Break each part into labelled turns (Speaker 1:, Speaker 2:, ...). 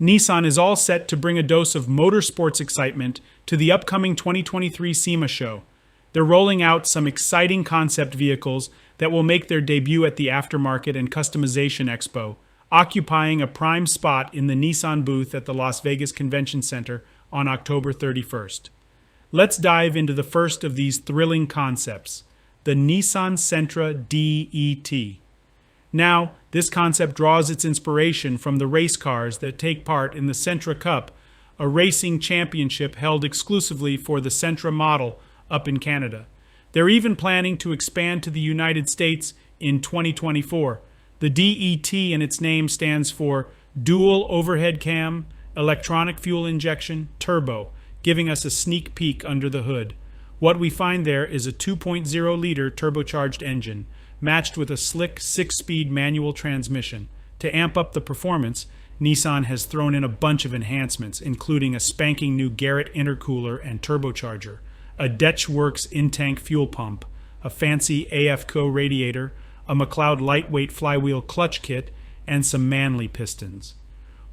Speaker 1: Nissan is all set to bring a dose of motorsports excitement to the upcoming 2023 SEMA show. They're rolling out some exciting concept vehicles that will make their debut at the Aftermarket and Customization Expo, occupying a prime spot in the Nissan booth at the Las Vegas Convention Center on October 31st. Let's dive into the first of these thrilling concepts, the Nissan Sentra DET. Now, this concept draws its inspiration from the race cars that take part in the Sentra Cup, a racing championship held exclusively for the Sentra model up in Canada. They're even planning to expand to the United States in 2024. The DET in its name stands for Dual Overhead Cam, Electronic Fuel Injection, Turbo, giving us a sneak peek under the hood. What we find there is a 2.0-liter turbocharged engine, matched with a slick 6-speed manual transmission. To amp up the performance, Nissan has thrown in a bunch of enhancements, including a spanking new Garrett intercooler and turbocharger, a DeatschWerks in-tank fuel pump, a fancy AFCO radiator, a McLeod lightweight flywheel clutch kit, and some Manley pistons.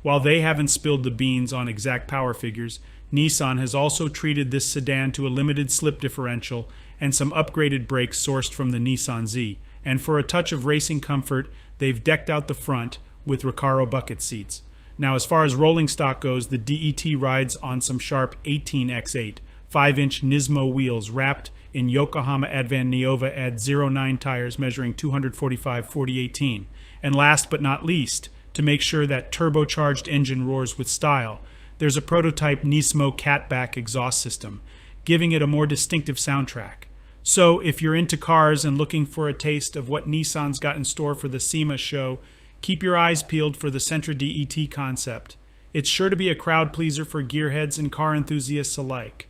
Speaker 1: While they haven't spilled the beans on exact power figures, Nissan has also treated this sedan to a limited slip differential and some upgraded brakes sourced from the Nissan Z. And for a touch of racing comfort, they've decked out the front with Recaro bucket seats. Now, as far as rolling stock goes, the DET rides on some sharp 18x8, 5-inch Nismo wheels wrapped in Yokohama Advan Neova Ad 09 tires measuring 245/4018. And last but not least, to make sure that turbocharged engine roars with style, there's a prototype Nismo catback exhaust system, giving it a more distinctive soundtrack. So if you're into cars and looking for a taste of what Nissan's got in store for the SEMA show, keep your eyes peeled for the Sentra DET concept. It's sure to be a crowd pleaser for gearheads and car enthusiasts alike.